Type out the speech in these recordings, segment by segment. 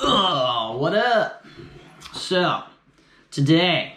Oh, what up? So, today,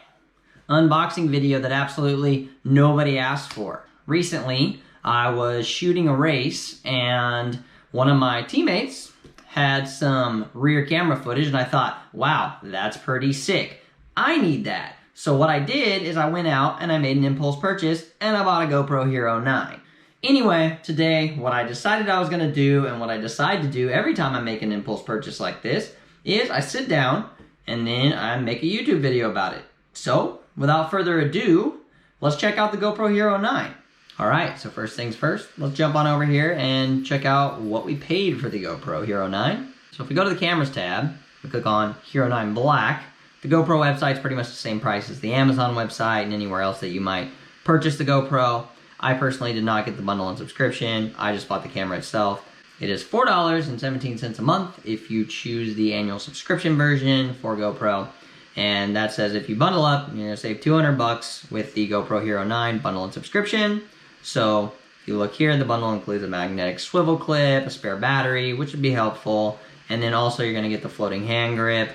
unboxing video that absolutely nobody asked for. Recently, I was shooting a race and one of my teammates had some rear camera footage and I thought, wow, that's pretty sick. I need that. So what I did is I went out and I made an impulse purchase and I bought a GoPro Hero 9. Anyway, today, what I decided I was gonna do and what I decide to do every time I make an impulse purchase like this is I sit down and then I make a YouTube video about it. So, without further ado, let's check out the GoPro Hero 9. Alright, so first things first, let's jump on over here and check out what we paid for the GoPro Hero 9. So if we go to the cameras tab, we click on Hero 9 Black, the GoPro website's pretty much the same price as the Amazon website and anywhere else that you might purchase the GoPro. I personally did not get the bundle and subscription. I just bought the camera itself. It is $4.17 a month if you choose the annual subscription version for GoPro. And that says if you bundle up, you're gonna save 200 bucks with the GoPro Hero 9 bundle and subscription. So if you look here, the bundle includes a magnetic swivel clip, a spare battery, which would be helpful. And then also you're gonna get the floating hand grip,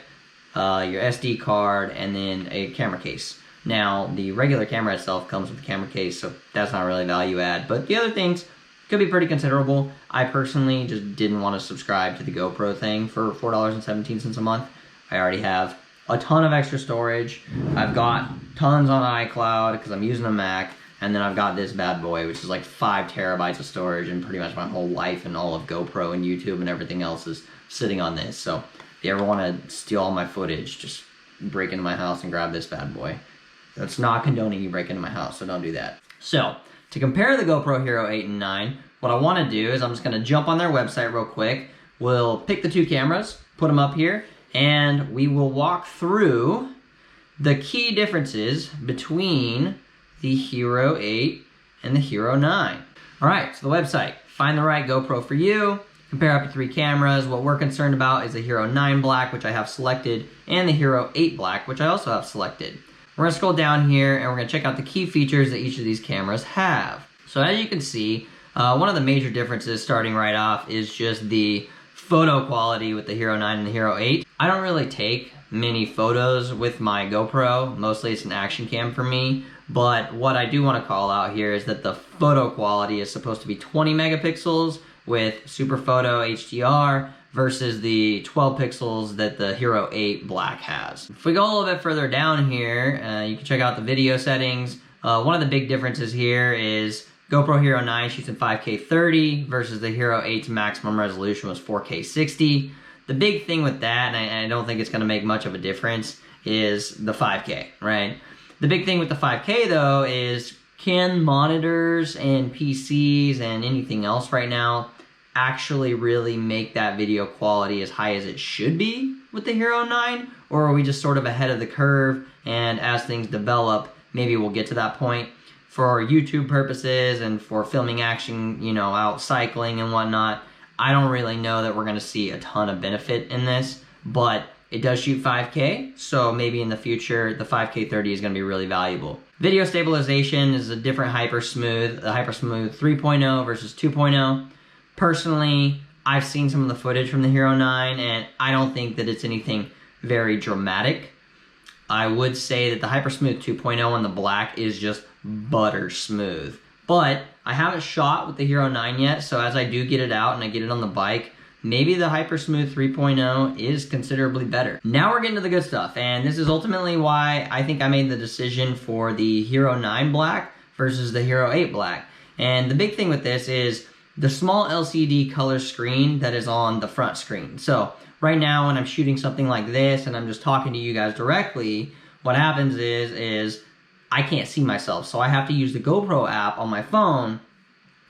your SD card, and then a camera case. Now, the regular camera itself comes with a camera case, so that's not really value add, but the other things could be pretty considerable. I personally just didn't want to subscribe to the GoPro thing for $4.17 a month. I already have a ton of extra storage. I've got tons on iCloud because I'm using a Mac, and then I've got this bad boy, which is like 5 terabytes of storage, and pretty much my whole life and all of GoPro and YouTube and everything else is sitting on this. So if you ever want to steal all my footage, just break into my house and grab this bad boy. That's not condoning you break into my house, so don't do that. So, to compare the GoPro Hero 8 and 9, what I want to do is I'm just going to jump on their website real quick. We'll pick the two cameras, put them up here, and we will walk through the key differences between the Hero 8 and the Hero 9. Alright, so the website. Find the right GoPro for you. Compare up to 3 cameras. What we're concerned about is the Hero 9 Black, which I have selected, and the Hero 8 Black, which I also have selected. We're going to scroll down here and we're going to check out the key features that each of these cameras have. So as you can see, one of the major differences starting right off is just the photo quality with the Hero 9 and the Hero 8. I don't really take many photos with my GoPro. Mostly it's an action cam for me. But what I do want to call out here is that the photo quality is supposed to be 20 megapixels with Super Photo HDR versus the 12 pixels that the Hero 8 Black has. If we go a little bit further down here, you can check out the video settings. One of the big differences here is GoPro Hero 9 shoots in 5K 30 versus the Hero 8's maximum resolution was 4K 60. The big thing with that, and I don't think it's gonna make much of a difference, is the 5K, right? The big thing with the 5K though is, can monitors and PCs and anything else right now actually really make that video quality as high as it should be with the Hero 9? Or are we just sort of ahead of the curve, and as things develop, maybe we'll get to that point? For YouTube purposes and for filming action, you know, out cycling and whatnot, I don't really know that we're gonna see a ton of benefit in this, but it does shoot 5K, so maybe in the future, the 5K 30 is gonna be really valuable. Video stabilization is a different HyperSmooth, the HyperSmooth 3.0 versus 2.0. Personally, I've seen some of the footage from the Hero 9 and I don't think that it's anything very dramatic. I would say that the HyperSmooth 2.0 on the Black is just butter smooth. But I haven't shot with the Hero 9 yet, so as I do get it out and I get it on the bike, maybe the HyperSmooth 3.0 is considerably better. Now we're getting to the good stuff, and this is ultimately why I think I made the decision for the Hero 9 Black versus the Hero 8 Black. And the big thing with this is the small LCD color screen that is on the front screen. So right now when I'm shooting something like this and I'm just talking to you guys directly, what happens is I can't see myself. So I have to use the GoPro app on my phone.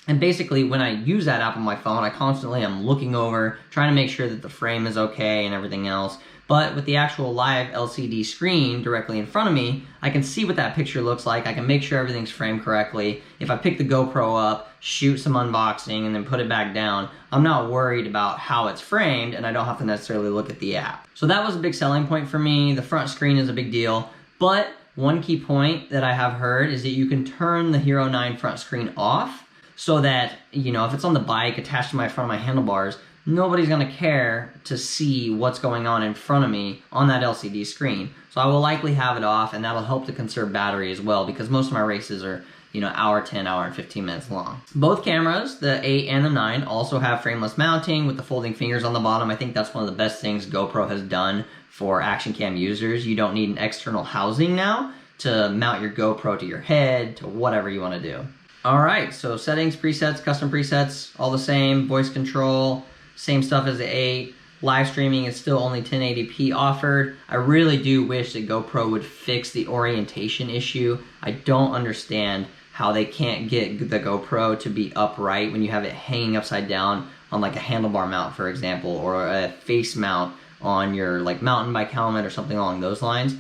And basically when I use that app on my phone, I constantly am looking over, trying to make sure that the frame is okay and everything else. But with the actual live LCD screen directly in front of me, I can see what that picture looks like. I can make sure everything's framed correctly. If I pick the GoPro up, shoot some unboxing, and then put it back down, I'm not worried about how it's framed, and I don't have to necessarily look at the app. So that was a big selling point for me. The front screen is a big deal. But one key point that I have heard is that you can turn the Hero 9 front screen off so that, you know, if it's on the bike attached to my front of my handlebars, nobody's gonna care to see what's going on in front of me on that LCD screen. So I will likely have it off, and that'll help to conserve battery as well, because most of my races are, you know, hour 10, hour and 15 minutes long. Both cameras, the 8 and the 9, also have frameless mounting with the folding fingers on the bottom. I think that's one of the best things GoPro has done for action cam users. You don't need an external housing now to mount your GoPro to your head, to whatever you want to do. Alright, so settings, presets, custom presets, all the same. Voice control, same stuff as the 8. Live streaming is still only 1080p offered. I really do wish that GoPro would fix the orientation issue. I don't understand how they can't get the GoPro to be upright when you have it hanging upside down on like a handlebar mount, for example, or a face mount on your like mountain bike helmet or something along those lines.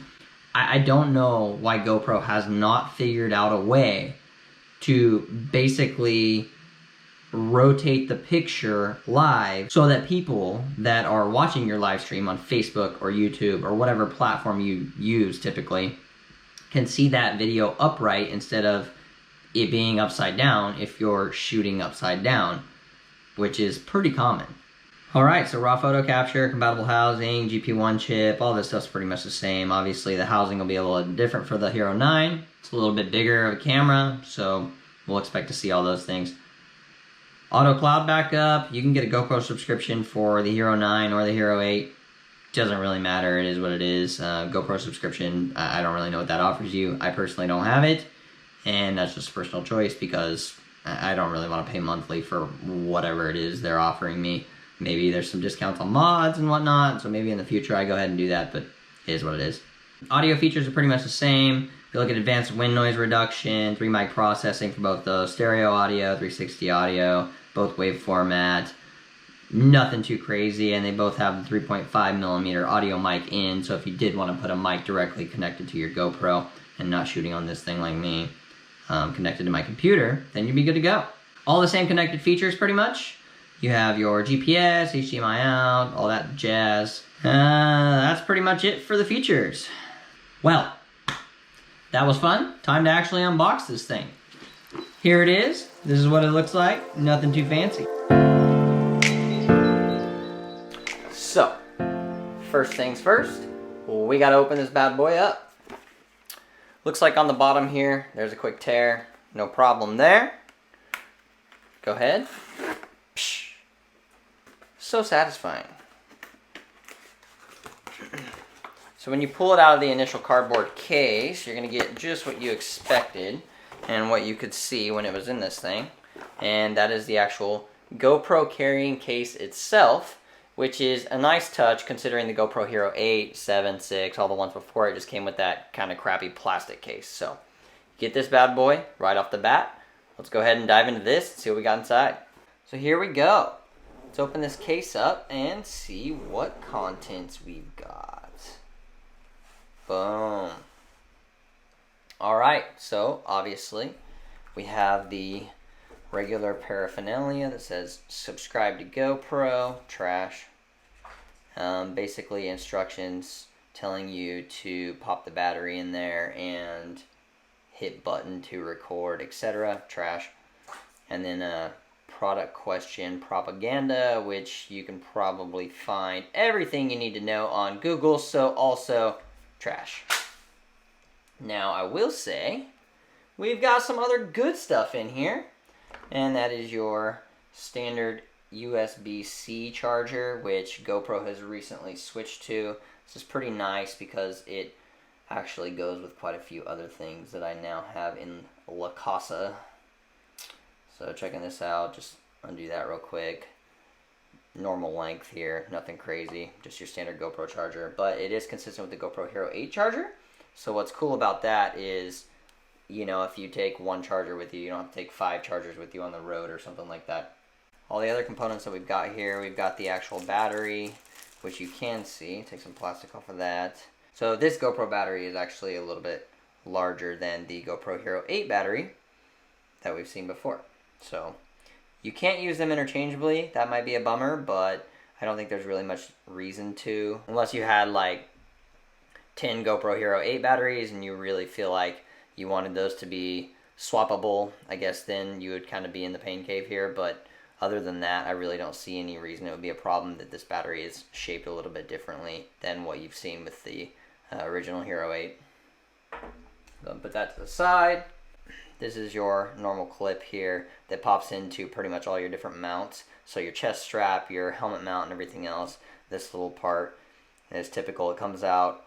I don't know why GoPro has not figured out a way to basically rotate the picture live so that people that are watching your live stream on Facebook or YouTube or whatever platform you use typically can see that video upright instead of it being upside down if you're shooting upside down, which is pretty common. Alright, so raw photo capture, compatible housing, GP1 chip, all this stuff's pretty much the same. Obviously the housing will be a little different for the Hero 9. It's a little bit bigger of a camera, so we'll expect to see all those things. Auto cloud backup, you can get a GoPro subscription for the Hero 9 or the Hero 8. Doesn't really matter, it is what it is. GoPro subscription, I don't really know what that offers you. I personally don't have it, and that's just a personal choice because I don't really want to pay monthly for whatever it is they're offering me. Maybe there's some discounts on mods and whatnot, so maybe in the future I go ahead and do that, but it is what it is. Audio features are pretty much the same. If you look at advanced wind noise reduction, 3 mic processing for both the stereo audio, 360 audio, both wave format, nothing too crazy, and they both have the 3.5 millimeter audio mic in, so if you did want to put a mic directly connected to your GoPro and not shooting on this thing like me, connected to my computer, then you'd be good to go. All the same connected features pretty much. You have your GPS, HDMI out, all that jazz. That's pretty much it for the features. Well, that was fun. Time to actually unbox this thing. Here it is. This is what it looks like. Nothing too fancy. So, first things first, we gotta open this bad boy up. Looks like on the bottom here, there's a quick tear. No problem there. Go ahead. Psh. So satisfying. So when you pull it out of the initial cardboard case, you're gonna get just what you expected and what you could see when it was in this thing. And that is the actual GoPro carrying case itself, which is a nice touch considering the GoPro Hero 8, 7, 6, all the ones before it just came with that kind of crappy plastic case. So get this bad boy right off the bat. Let's go ahead and dive into this and see what we got inside. So here we go. Let's open this case up and see what contents we've got. Boom. Alright, so obviously we have the regular paraphernalia that says subscribe to GoPro, trash. Basically instructions telling you to pop the battery in there and hit button to record, etc. Trash. And then a product question propaganda, which you can probably find everything you need to know on Google, so also trash. Now I will say we've got some other good stuff in here, and that is your standard USB-C charger, which GoPro has recently switched to. This is pretty nice because it actually goes with quite a few other things that I now have in La Casa. So checking this out, just undo that real quick. Normal length here, nothing crazy, just your standard GoPro charger, but it is consistent with the GoPro Hero 8 charger. So what's cool about that is, you know, if you take one charger with you, you don't have to take 5 chargers with you on the road or something like that. All the other components that we've got here, we've got the actual battery, which you can see. Take some plastic off of that. So this GoPro battery is actually a little bit larger than the GoPro Hero 8 battery that we've seen before. So you can't use them interchangeably. That might be a bummer, but I don't think there's really much reason to. Unless you had like 10 GoPro Hero 8 batteries and you really feel like you wanted those to be swappable, I guess then you would kind of be in the pain cave here. But Other than that, I really don't see any reason it would be a problem that this battery is shaped a little bit differently than what you've seen with the original Hero 8. So put that to the side. This is your normal clip here that pops into pretty much all your different mounts. So your chest strap, your helmet mount, and everything else. This little part is typical. It comes out,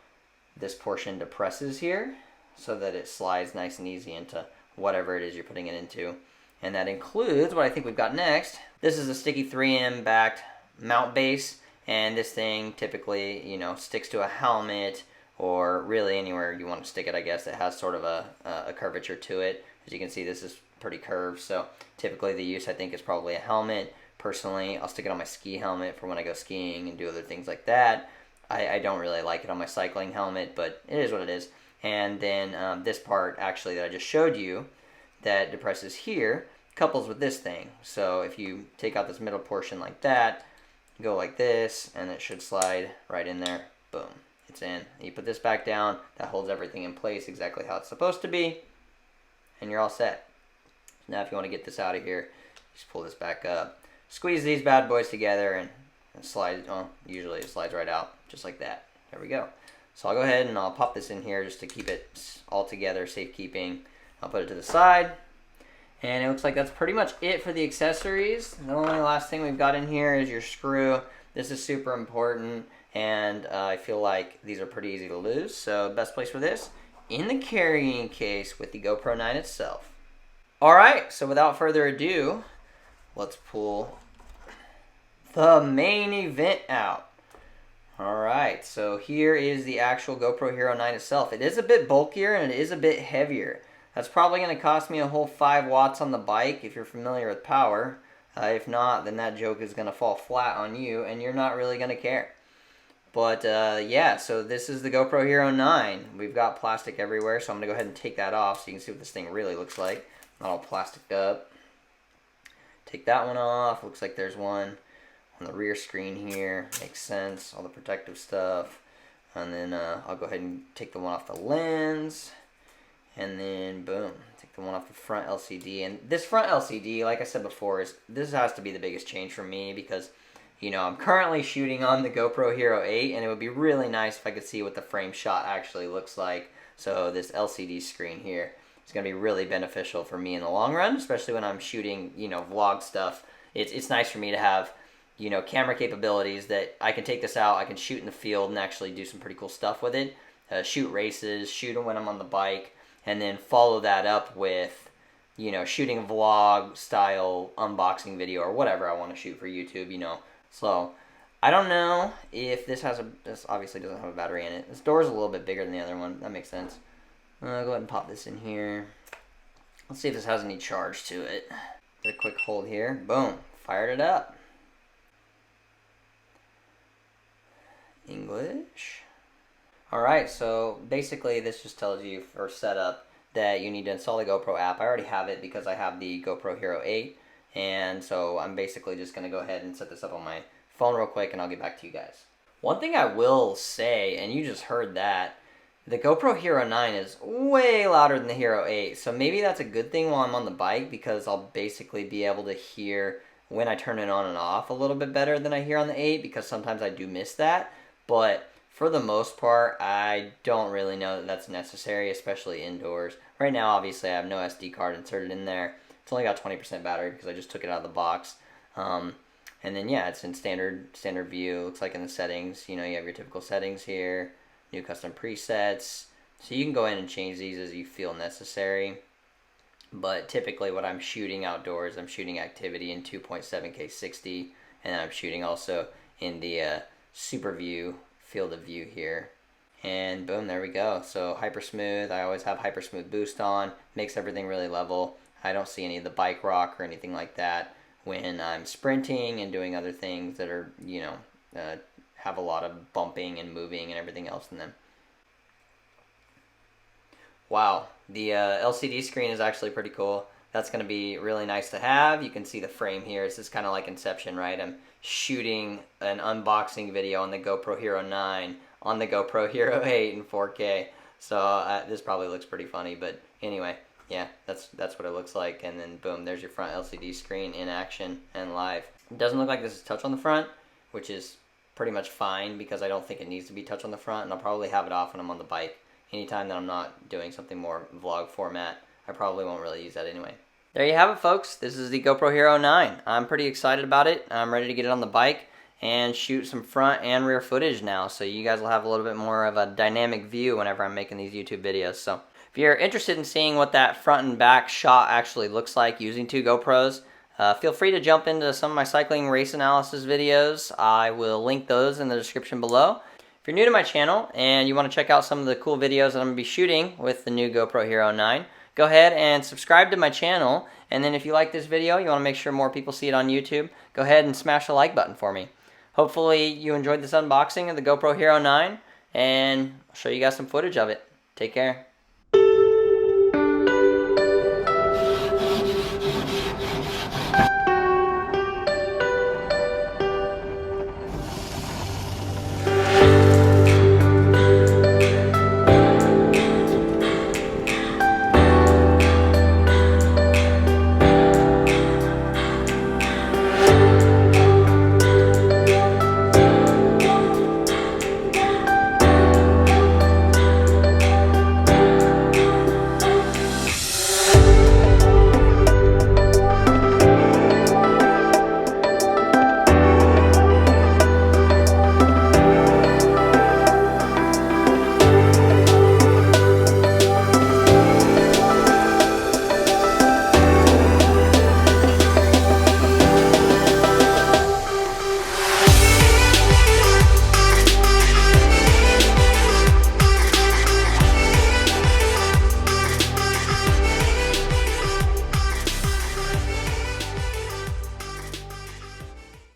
this portion depresses here so that it slides nice and easy into whatever it is you're putting it into. And that includes what I think we've got next. This is a sticky 3M backed mount base, and this thing typically, you know, sticks to a helmet or really anywhere you want to stick it, I guess. It has sort of a curvature to it. As you can see, this is pretty curved, so typically the use, I think, is probably a helmet. Personally, I'll stick it on my ski helmet for when I go skiing and do other things like that. I don't really like it on my cycling helmet, but it is what it is. And then this part, actually, that I just showed you, that depresses here, couples with this thing. So if you take out this middle portion like that, go like this, and it should slide right in there. Boom, it's in. You put this back down, that holds everything in place exactly how it's supposed to be, and you're all set. Now if you want to get this out of here, just pull this back up. Squeeze these bad boys together and slide, well, usually it slides right out, just like that. There we go. So I'll go ahead and I'll pop this in here just to keep it all together, safekeeping. I'll put it to the side. And it looks like that's pretty much it for the accessories. The only last thing we've got in here is your screw. This is super important, and I feel like these are pretty easy to lose. So best place for this, in the carrying case with the GoPro 9 itself. Alright, so without further ado, let's pull the main event out. Alright, so here is the actual GoPro Hero 9 itself. It is a bit bulkier and it is a bit heavier. That's probably going to cost me a whole 5 watts on the bike if you're familiar with power. If not, then that joke is going to fall flat on you and you're not really going to care. But yeah, so this is the GoPro Hero 9. We've got plastic everywhere, so I'm going to go ahead and take that off so you can see what this thing really looks like. Not all plasticed up. Take that one off. Looks like there's one on the rear screen here. Makes sense. All the protective stuff. And then I'll go ahead and take the one off the lens. And then boom, take the one off the front LCD. And this front LCD, like I said before, this has to be the biggest change for me because, you know, I'm currently shooting on the GoPro Hero 8, and it would be really nice if I could see what the frame shot actually looks like. So this LCD screen here is going to be really beneficial for me in the long run, especially when I'm shooting, you know, vlog stuff. It's nice for me to have, you know, camera capabilities that I can take this out, I can shoot in the field and actually do some pretty cool stuff with it. Shoot races, shoot when I'm on the bike, and then follow that up with, you know, shooting a vlog style unboxing video or whatever I want to shoot for YouTube, you know. So I don't know if this obviously doesn't have a battery in it. This door is a little bit bigger than the other one. That makes sense. Go ahead and pop this in here. Let's see if this has any charge to it. Get a quick hold here. Boom. Fired it up. English. Alright, so basically this just tells you for setup that you need to install the GoPro app. I already have it because I have the GoPro Hero 8. And so I'm basically just going to go ahead and set this up on my phone real quick and I'll get back to you guys. One thing I will say, and you just heard that, the GoPro Hero 9 is way louder than the Hero 8. So maybe that's a good thing while I'm on the bike because I'll basically be able to hear when I turn it on and off a little bit better than I hear on the 8 because sometimes I do miss that. But for the most part, I don't really know that that's necessary, especially indoors. Right now, obviously, I have no SD card inserted in there. It's only got 20% battery because I just took it out of the box. And then, yeah, it's in standard view. Looks like in the settings, you know, you have your typical settings here, new custom presets. So you can go in and change these as you feel necessary. But typically what I'm shooting outdoors, I'm shooting activity in 2.7K 60. And then I'm shooting also in the super view, field of view here. And boom, there we go. So hyper smooth. I always have hyper smooth boost on. Makes everything really level. I don't see any of the bike rock or anything like that when I'm sprinting and doing other things that are, you know, have a lot of bumping and moving and everything else in them. Wow, the LCD screen is actually pretty cool. That's going to be really nice to have. You can see the frame here. It's just kind of like Inception, right? I'm shooting an unboxing video on the GoPro Hero 9 on the GoPro Hero 8 in 4K. So this probably looks pretty funny, but anyway, yeah, that's what it looks like. And then boom, there's your front LCD screen in action and live. It doesn't look like this is touch on the front, which is pretty much fine because I don't think it needs to be touch on the front, and I'll probably have it off when I'm on the bike. Anytime that I'm not doing something more vlog format, I probably won't really use that anyway. There you have it, folks. This is the GoPro Hero 9. I'm pretty excited about it. I'm ready to get it on the bike and shoot some front and rear footage now, so you guys will have a little bit more of a dynamic view whenever I'm making these YouTube videos. So if you're interested in seeing what that front and back shot actually looks like using two GoPros, feel free to jump into some of my cycling race analysis videos. I will link those in the description below. If you're new to my channel and you want to check out some of the cool videos that I'm going to be shooting with the new GoPro Hero 9, go ahead and subscribe to my channel. And then if you like this video, you want to make sure more people see it on YouTube, go ahead and smash the like button for me. Hopefully you enjoyed this unboxing of the GoPro Hero 9, and I'll show you guys some footage of it. Take care.